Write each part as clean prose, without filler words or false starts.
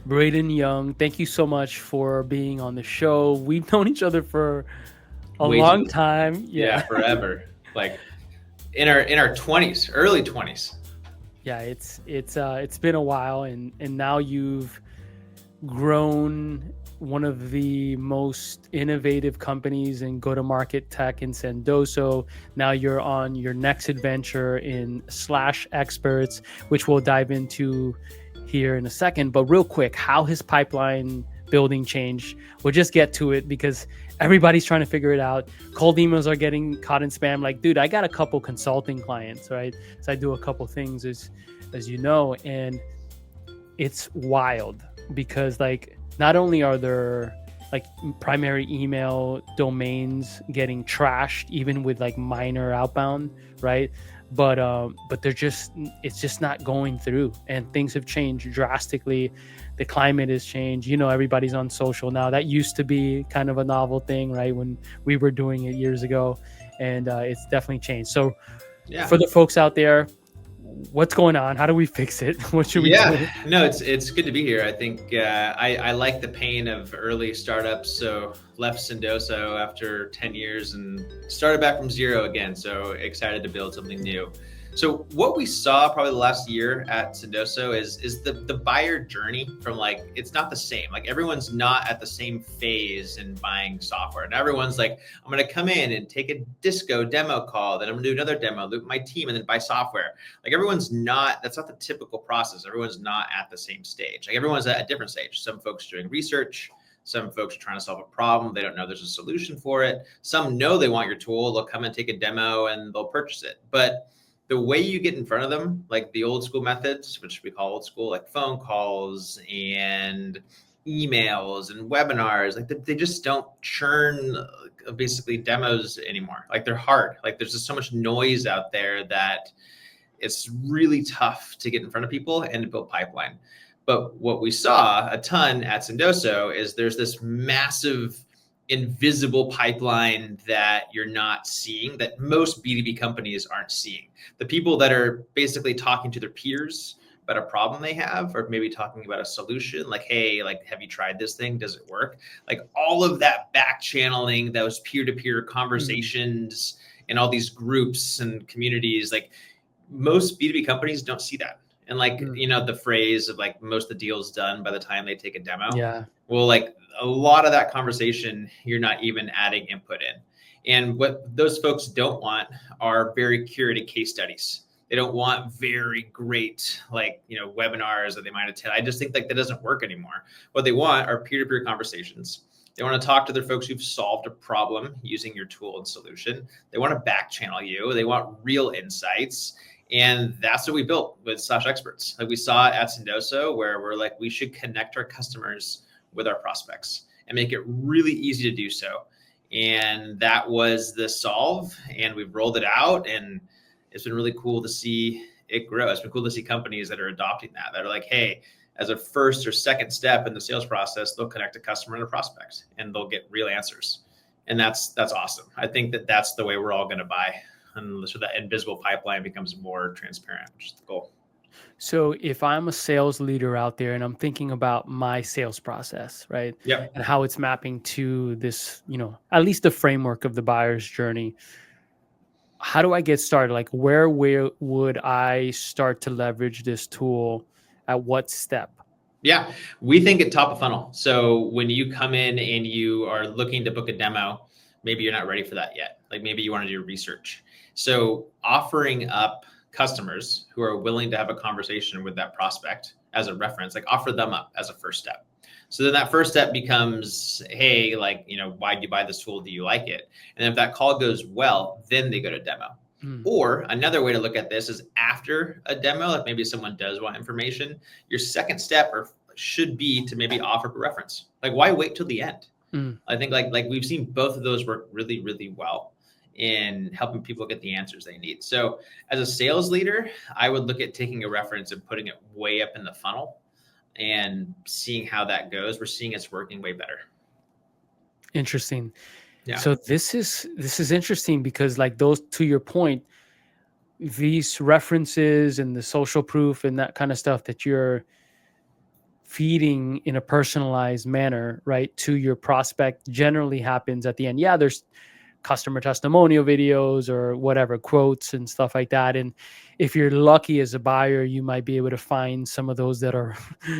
Braydan Young, thank you so much for being on the show. We've known each other for a Way too long long. time. Yeah, Yeah. forever. Like in our 20s, early 20s. Yeah, it's been a while, and now you've grown one of the most innovative companies in go-to-market tech in Sendoso. Now you're on your next adventure in Slash Experts, which we'll dive into here in a second. But real quick, how has pipeline building changed? We'll just get to it because everybody's trying to figure it out. Cold emails are getting caught in spam. Like, dude, I got a couple consulting clients, right? So I do a couple things as you know, and it's wild because like not only are there like primary email domains getting trashed even with like minor outbound, right? But they're just, it's just not going through, and things have changed drastically. The climate has changed. You know, everybody's on social now. That used to be kind of a novel thing, right, when we were doing it years ago, and it's definitely changed. So Yeah. for the folks out there, what's going on? How do we fix it? What should we Yeah, do? no, it's good to be here. I think I like the pain of early startups. So left Sendoso after 10 years and started back from zero again. So excited to build something new. So what we saw probably the last year at Sendoso is the buyer journey from like, it's not the same. Like everyone's not at the same phase in buying software. And everyone's like, I'm going to come in and take a disco demo call, then I'm going to do another demo, loop my team, and then buy software. Like everyone's not, that's not the typical process. Everyone's not at the same stage. Like everyone's at a different stage. Some folks doing research, some folks are trying to solve a problem. They don't know there's a solution for it. Some know they want your tool. They'll come and take a demo and they'll purchase it. But the way you get in front of them, like the old school methods, which we call old school, like phone calls and emails and webinars, like they just don't churn basically demos anymore. Like they're hard. Like there's just so much noise out there that it's really tough to get in front of people and to build pipeline. But what we saw a ton at Sendoso is there's this massive invisible pipeline that you're not seeing, that most B2B companies aren't seeing. The people that are basically talking to their peers about a problem they have, or maybe talking about a solution, like, hey, like, have you tried this thing? Does it work? Like all of that back channeling, those peer-to-peer conversations and all these groups and communities, like most B2B companies don't see that. And like, you know, the phrase of like most of the deals done by the time they take a demo. Yeah. Well, like a lot of that conversation, you're not even adding input in. And what those folks don't want are very curated case studies. They don't want very great, like, you know, webinars that they might attend. I just think like that doesn't work anymore. What they want are peer-to-peer conversations. They want to talk to their folks who've solved a problem using your tool and solution. They want to back channel you. They want real insights. And that's what we built with Slash Experts. Like we saw it at Sendoso, where we're like, we should connect our customers with our prospects and make it really easy to do so. And that was the solve. And we've rolled it out, and it's been really cool to see it grow. It's been cool to see companies that are adopting that are like, hey, as a first or second step in the sales process, they'll connect a customer and a prospect, and they'll get real answers. And that's awesome. I think that that's the way we're all going to buy. And so that invisible pipeline becomes more transparent, which is the goal. So if I'm a sales leader out there and I'm thinking about my sales process, right? Yep. And how it's mapping to this, you know, at least the framework of the buyer's journey, how do I get started? Like where would I start to leverage this tool? At what step? Yeah, we think at top of funnel. So when you come in and you are looking to book a demo, maybe you're not ready for that yet. Like maybe you want to do research. So offering up customers who are willing to have a conversation with that prospect as a reference, like offer them up as a first step. So then that first step becomes, hey, like, you know, why did you buy this tool? Do you like it? And if that call goes well, then they go to demo. Or another way to look at this is after a demo, if maybe someone does want information, your second step should be to maybe offer a reference. Like, why wait till the end? I think like we've seen both of those work really, really well in helping people get the answers they need. So as a sales leader, I would look at taking a reference and putting it way up in the funnel and seeing how that goes. We're seeing it's working way better. Interesting. Yeah. So this is interesting because like those, to your point, these references and the social proof and that kind of stuff that you're feeding in a personalized manner, right, to your prospect generally happens at the end. Yeah, there's customer testimonial videos or whatever, quotes and stuff like that. And if you're lucky as a buyer, you might be able to find some of those that are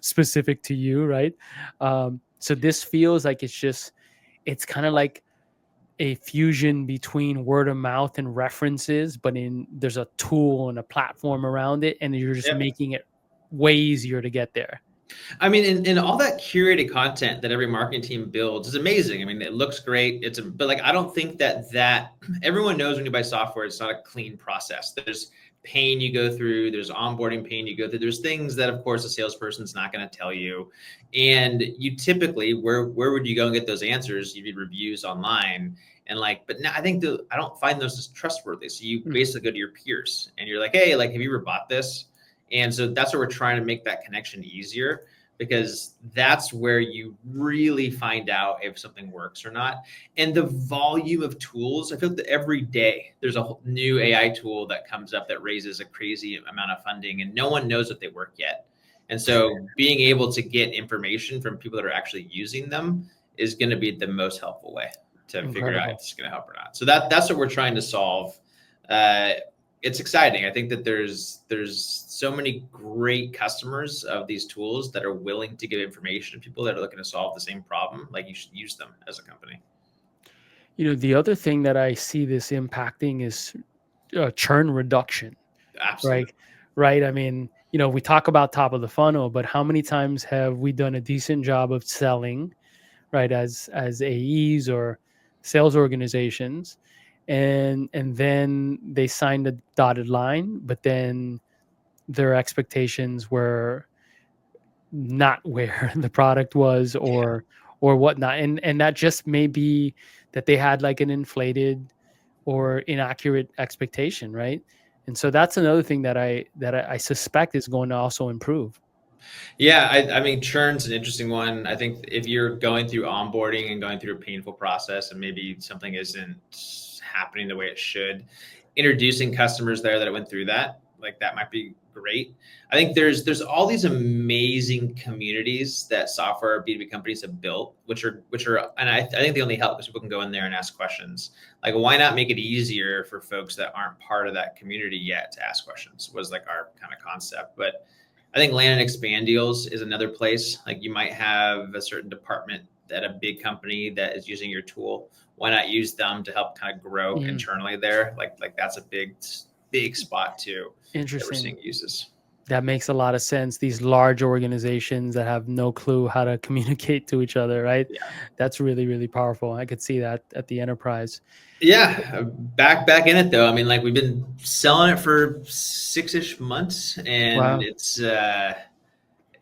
specific to you, right? So this feels like it's kind of like a fusion between word of mouth and references, but there's a tool and a platform around it, and you're just Yep. making it way easier to get there. I mean, and all that curated content that every marketing team builds is amazing. I mean, it looks great. But like, I don't think that everyone knows when you buy software, it's not a clean process. There's pain you go through. There's onboarding pain you go through. There's things that, of course, a salesperson's not going to tell you. And you typically, where would you go and get those answers? You'd be reviews online. And like, but now I think I don't find those as trustworthy. So you basically go to your peers and you're like, hey, like, have you ever bought this? And so that's what we're trying to make that connection easier, because that's where you really find out if something works or not. And the volume of tools, I feel that every day there's a new AI tool that comes up that raises a crazy amount of funding, and no one knows if they work yet. And so being able to get information from people that are actually using them is going to be the most helpful way to figure out if it's going to help or not. So that's what we're trying to solve. It's exciting. I think that there's so many great customers of these tools that are willing to give information to people that are looking to solve the same problem. Like, you should use them as a company. You know, the other thing that I see this impacting is churn reduction. Absolutely. Right. I mean, you know, we talk about top of the funnel, but how many times have we done a decent job of selling, right, as AEs or sales organizations, and then they signed a dotted line, but then their expectations were not where the product was, or whatnot, and that just may be that they had like an inflated or inaccurate expectation, right? And so that's another thing that I suspect is going to also improve. Yeah, I mean, churn's an interesting one. I think if you're going through onboarding and going through a painful process and maybe something isn't happening the way it should, introducing customers there that went through that, like, that might be great. I think there's all these amazing communities that software B2B companies have built, which are, and I think they only help because people can go in there and ask questions. Like, why not make it easier for folks that aren't part of that community yet to ask questions, was like our kind of concept. But I think land and expand deals is another place. Like, you might have a certain department at a big company that is using your tool. Why not use them to help kind of grow internally there? Like that's a big spot too. Interesting. That we're seeing uses. That makes a lot of sense. These large organizations that have no clue how to communicate to each other, right? Yeah. That's really, really powerful. I could see that at the enterprise. Yeah, back in it though. I mean, like, we've been selling it for 6-ish months, and Wow.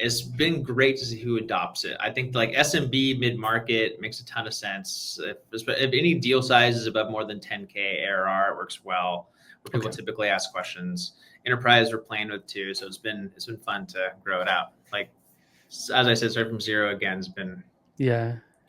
it's been great to see who adopts it. I think like SMB mid-market makes a ton of sense. If any deal size is above more than 10K ARR, it works well, where people typically ask questions. Enterprise we're playing with too, so it's been fun to grow it out. Like, as I said, start from zero again has been, you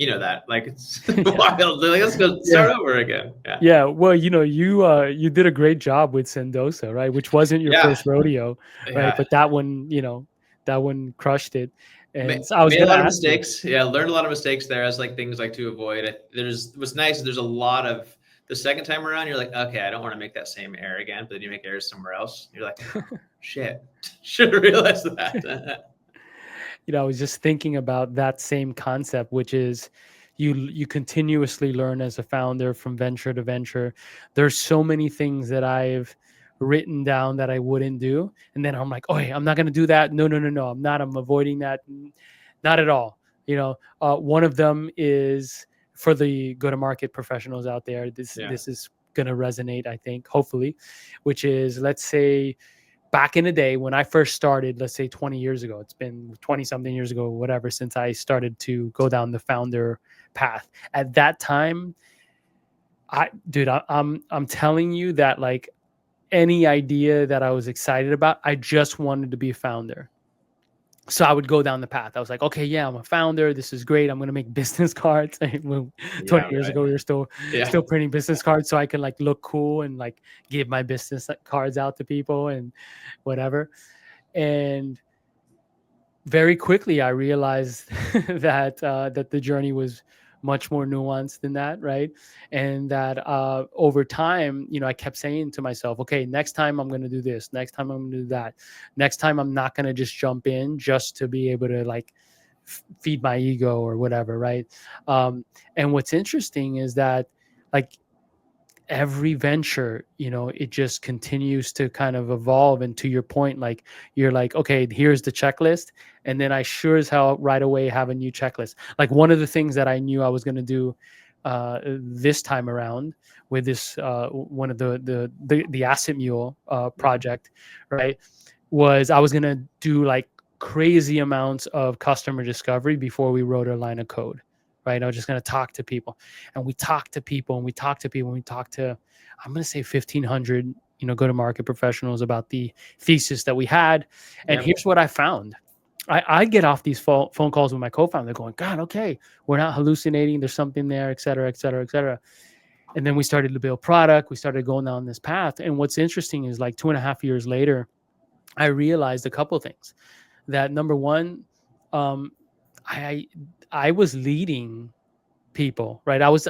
know, that, like, it's wild. Like, let's go start over again. Yeah. Well, you know, you did a great job with Sendoso, right? Which wasn't your first rodeo, right? But that one, you know, that one crushed it. And so I was made a going to lot of ask you. mistakes. Yeah, learned a lot of mistakes there as like things like to avoid. What's nice, there's a lot of, the second time around, you're like, okay, I don't want to make that same error again, but then you make errors somewhere else. You're like, oh, shit, should have realized that. You know, I was just thinking about that same concept, which is you continuously learn as a founder from venture to venture. There's so many things that I've written down that I wouldn't do, and then I'm like, oh, hey, I'm not going to do that. No, I'm not. I'm avoiding that. Not at all. You know, one of them is for the go-to-market professionals out there. This is going to resonate, I think, hopefully, which is, let's say, back in the day when I first started, let's say 20 years ago, it's been 20 something years ago, whatever, since I started to go down the founder path. At that time, I'm telling you that, like, any idea that I was excited about, I just wanted to be a founder. So I would go down the path. I was like, okay, yeah, I'm a founder. This is great. I'm going to make business cards. 20 years ago, we were still printing business cards so I can, like, look cool and, like, give my business cards out to people and whatever. And very quickly I realized that the journey was much more nuanced than that, right? And that over time, I kept saying to myself, okay, next time I'm going to do this, next time I'm going to do that, next time I'm not going to just jump in just to be able to like feed my ego or whatever, right? And what's interesting is that like every venture, it just continues to kind of evolve. And to your point, like you're like, okay, here's the checklist. And then I sure as hell right away have a new checklist. Like one of the things that I knew I was going to do this time around with this one of the asset mule project, right, was I was going to do like crazy amounts of customer discovery before we wrote a line of code, right? I was just going to talk to people, and we talked to people, and we talked to people, and we talked to, I'm going to say 1,500, go-to-market professionals about the thesis that we had. And Yep. here's what I found. I get off these phone calls with my co-founder going, God, okay, we're not hallucinating. There's something there, et cetera, et cetera, et cetera. And then we started to build product. We started going down this path. And what's interesting is like 2.5 years later, I realized a couple of things. That number one, um, I I was leading people, right? I was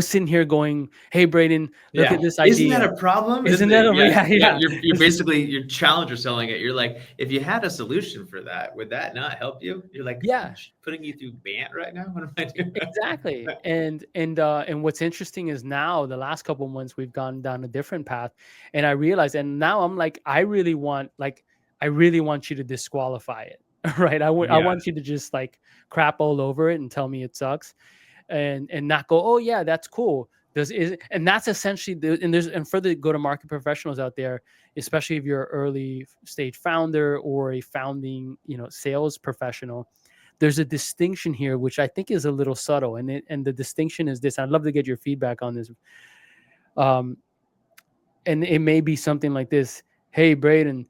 sitting here going, "Hey, Brayden, look Yeah. at this Isn't that idea." a problem? Isn't Isn't that it? a Yeah. yeah, Yeah. yeah. You're basically you're challenger selling it. You're like, if you had a solution for that, would that not help you? You're like, I'm Yeah, putting you through BANT right now. What am I doing? exactly. And what's interesting is now the last couple of months we've gone down a different path, and I realized, and now I'm like, I really want you to disqualify it, right? I Yeah. want you to just like crap all over it and tell me it sucks, and not go, oh yeah, that's cool. Does is and that's essentially and for the go to market professionals out there, especially if you're an early stage founder or a founding sales professional, there's a distinction here which I think is a little subtle, and the distinction is this. I'd love to get your feedback on this. um and it may be something like this. Hey, Brayden,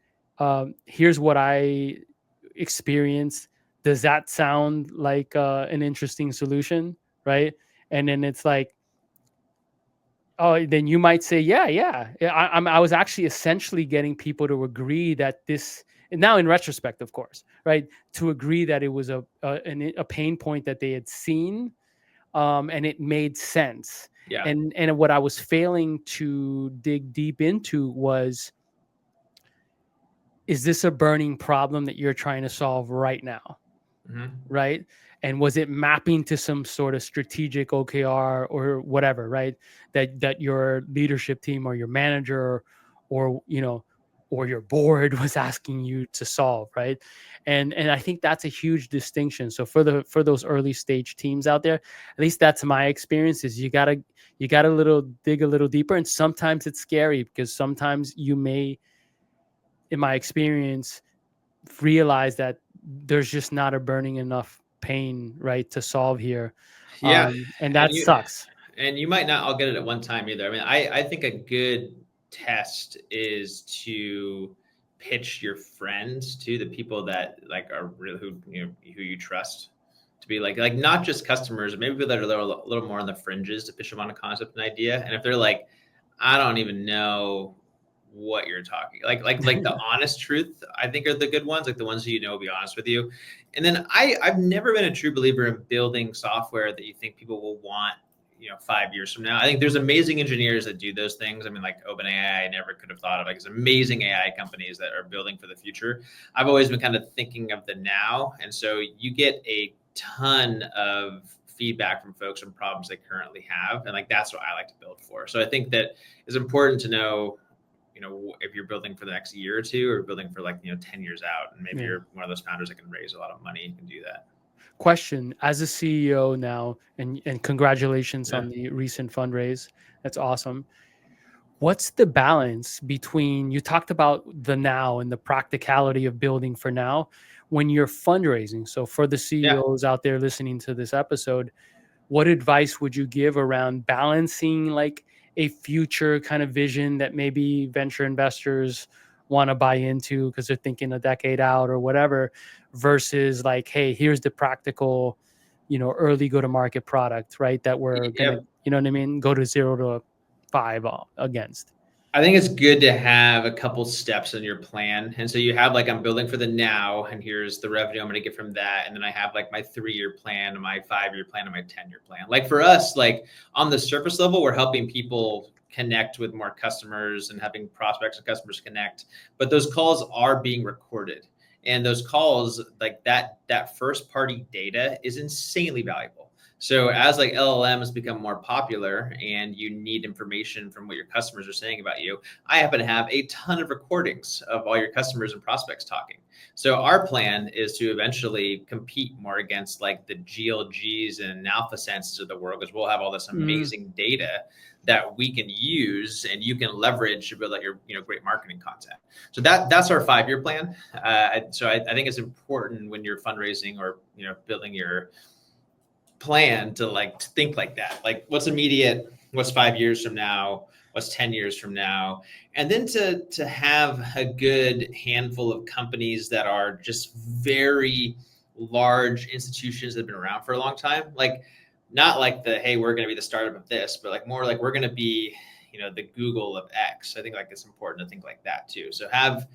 here's what I experienced. Does that sound like an interesting solution, right? And then it's like, oh, then you might say, yeah, yeah. I was actually essentially getting people to agree that this. And now, in retrospect, of course, right, to agree that it was a pain point that they had seen, and it made sense. Yeah. And what I was failing to dig deep into was, is this a burning problem that you're trying to solve right now? Hmm. Right? And was it mapping to some sort of strategic OKR or whatever, right? That your leadership team or your manager or or your board was asking you to solve, right? And I think that's a huge distinction. So for those early stage teams out there, at least that's my experience, is you gotta dig a little deeper. And sometimes it's scary because sometimes you may, in my experience, realize that there's just not a burning enough pain, right, to solve here. Yeah. And And that you sucks. and you might not all get it at one time either. I mean, I think a good test is to pitch your friends to the people that like are really who you trust, to be like not just customers, maybe people that are a little more on the fringes, to pitch them on a concept and idea. And if they're like, I don't even know what you're talking, like the honest truth, I think, are the good ones, like the ones who will be honest with you. And then I've never been a true believer in building software that you think people will want 5 years from now. I think there's amazing engineers that do those things. I mean, like OpenAI, I never could have thought of, like, it's amazing AI companies that are building for the future. I've always been kind of thinking of the now. And so you get a ton of feedback from folks on problems they currently have. And like, that's what I like to build for. So I think that it's important to know, if you're building for the next year or two, or building for 10 years out, and maybe Yeah. you're one of those founders that can raise a lot of money, you can do that. Question: as a CEO now, and congratulations Yeah. on the recent fundraise. That's awesome. What's the balance between, you talked about the now and the practicality of building for now when you're fundraising? So for the Yeah. CEOs out there listening to this episode, what advice would you give around balancing like a future kind of vision that maybe venture investors want to buy into because they're thinking a decade out or whatever, versus like, hey, here's the practical, early go to market product, right, that we're gonna, Yep. you know what I mean, go to 0 to 5 against. I think it's good to have a couple steps in your plan. And so you have like, I'm building for the now, and here's the revenue I'm going to get from that. And then I have like my 3-year plan, my 5-year plan, and my 10-year plan. Like for us, like on the surface level, we're helping people connect with more customers and having prospects and customers connect. But those calls are being recorded. And those calls, like that first party data is insanely valuable. So as like LLMs become more popular and you need information from what your customers are saying about you, I happen to have a ton of recordings of all your customers and prospects talking. So our plan is to eventually compete more against like the GLGs and AlphaSenses of the world, because we'll have all this amazing data that we can use and you can leverage to build out your great marketing content. So that's our 5-year plan. So I think it's important when you're fundraising or building your plan to think like that, like what's immediate, what's 5 years from now, what's 10 years from now, and then to have a good handful of companies that are just very large institutions that have been around for a long time, like not like the, hey, we're going to be the startup of this, but like more like we're going to be the Google of X. I think like it's important to think like that too. So have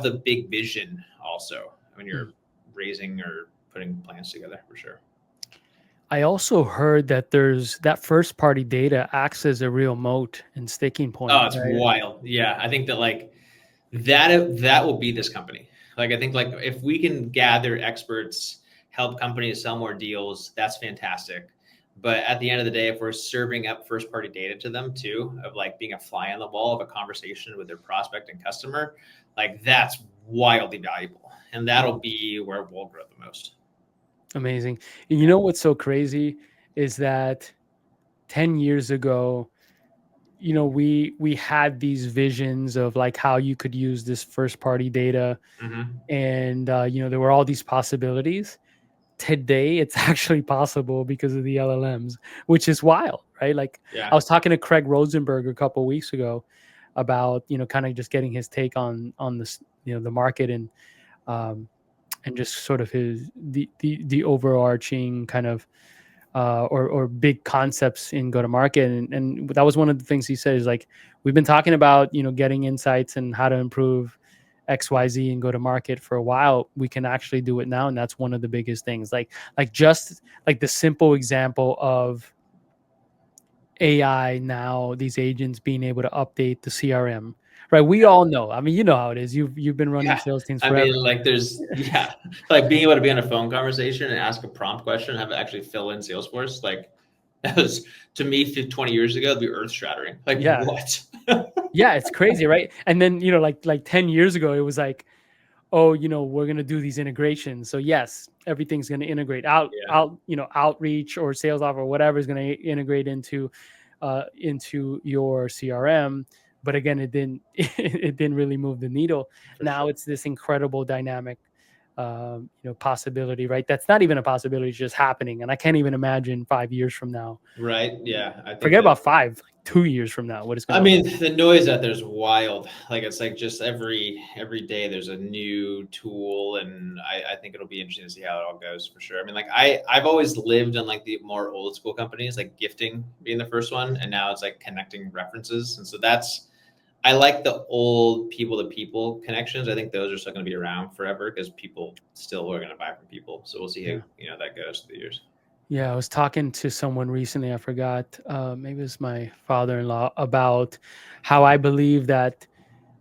the big vision also when you're raising or putting plans together, for sure. I also heard that there's that first party data acts as a real moat and sticking point. Oh, it's wild. Yeah. I think that like that will be this company. Like, I think like if we can gather experts, help companies sell more deals, that's fantastic. But at the end of the day, if we're serving up first party data to them too, of like being a fly on the wall of a conversation with their prospect and customer, like that's wildly valuable. And that'll be where we'll grow the most. Amazing. And you know what's so crazy is that 10 years ago, we had these visions of like how you could use this first party data, and there were all these possibilities. Today it's actually possible because of the LLMs, which is wild, right? Like I was talking to Craig Rosenberg a couple of weeks ago about kind of just getting his take on this, the market, and just sort of the overarching kind of or big concepts in go-to-market. And that was one of the things he said is like, we've been talking about, getting insights and how to improve XYZ and go-to-market for a while. We can actually do it now. And that's one of the biggest things, like just like the simple example of AI now, these agents being able to update the CRM, right? We all know. I mean, you know how it is. You've been running sales teams forever. I mean, like there's like being able to be on a phone conversation and ask a prompt question and have it actually fill in Salesforce. Like that was, to me, 20 years ago, it'd be earth shattering. Like what? Yeah, it's crazy, right? And then like 10 years ago, it was like, oh, we're gonna do these integrations. So yes, everything's gonna integrate outreach or sales offer or whatever is gonna integrate into your CRM. But again, it didn't really move the needle. Now it's this incredible dynamic possibility, right? That's not even a possibility, it's just happening. And I can't even imagine 5 years from now. Right. Yeah. I think forget about 5, like 2 years from now, what is going I mean, the noise out there is wild. Like it's like just every day there's a new tool, and I think it'll be interesting to see how it all goes, for sure. I mean, like I've always lived on like the more old school companies, like gifting being the first one, and now it's like connecting references. And so I like the old people to people connections. I think those are still going to be around forever because people still are going to buy from people. So we'll see how that goes through the years. Yeah, I was talking to someone recently, I forgot, maybe it was my father-in-law, about how I believe that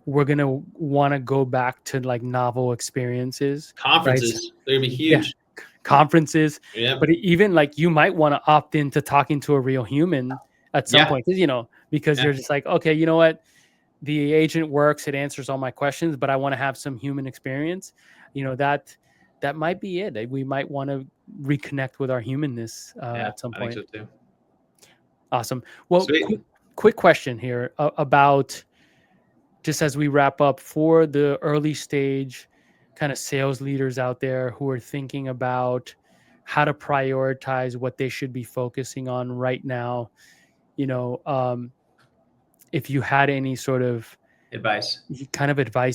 we're going to want to go back to like novel experiences. Conferences, right? They're going to be huge. Yeah. Conferences. Yeah. But even like you might want to opt into talking to a real human at some point, because you're just like, okay, you know what? The agent works, it answers all my questions, but I want to have some human experience. That might be it. We might want to reconnect with our humanness at some point. I think so too. Awesome. Well, quick question here about, just as we wrap up, for the early stage kind of sales leaders out there who are thinking about how to prioritize what they should be focusing on right now, if you had any sort of advice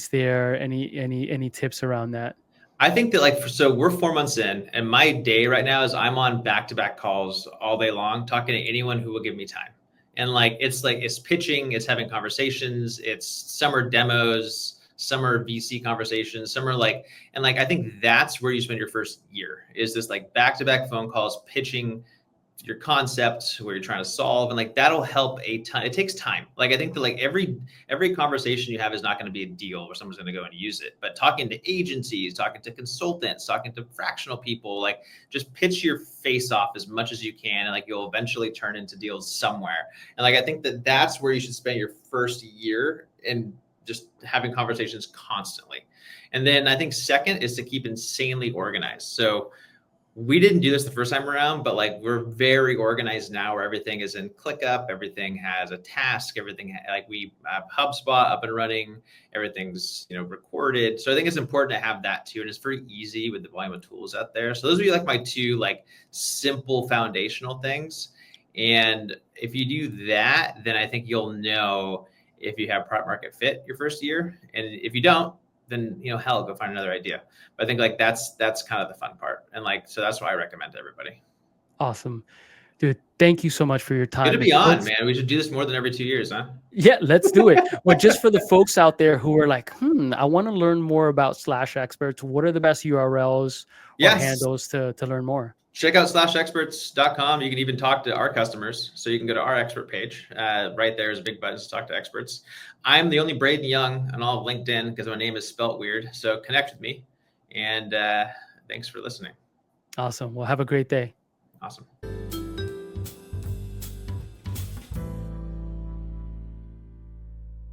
there, any tips around that? I think that so we're 4 months in, and my day right now is I'm on back-to-back calls all day long, talking to anyone who will give me time. And like it's pitching, it's having conversations, it's summer demos, summer VC conversations, summer like, and like I think that's where you spend your first year, is this like back-to-back phone calls pitching your concept where you're trying to solve, and like that'll help a ton. It takes time. Like I think that like every conversation you have is not going to be a deal where someone's going to go and use it, but talking to agencies, talking to consultants, talking to fractional people, like just pitch your face off as much as you can, and like you'll eventually turn into deals somewhere. And like I think that that's where you should spend your first year, and just having conversations constantly. And then I think second is to keep insanely organized. So we didn't do this the first time around, but like we're very organized now, where everything is in ClickUp, everything has a task, everything like we have HubSpot up and running, everything's recorded. So I think it's important to have that too, and it's very easy with the volume of tools out there. So those would be like my two like simple foundational things. And if you do that, then I think you'll know if you have product market fit your first year, and if you don't, then hell, go find another idea. But I think like that's kind of the fun part, and like so that's why I recommend to everybody. Awesome, dude. Thank you so much for your time. Good to be on, man. We should do this more than every 2 years, huh? Yeah, let's do it. Well, just for the folks out there who are like, I want to learn more about Slash Experts, what are the best URLs or handles to learn more? Check out slashexperts.com. You can even talk to our customers. So you can go to our expert page. Right there is a big button to talk to experts. I'm the only Braydan Young on all of LinkedIn because my name is spelt weird. So connect with me. And thanks for listening. Awesome. Well, have a great day. Awesome.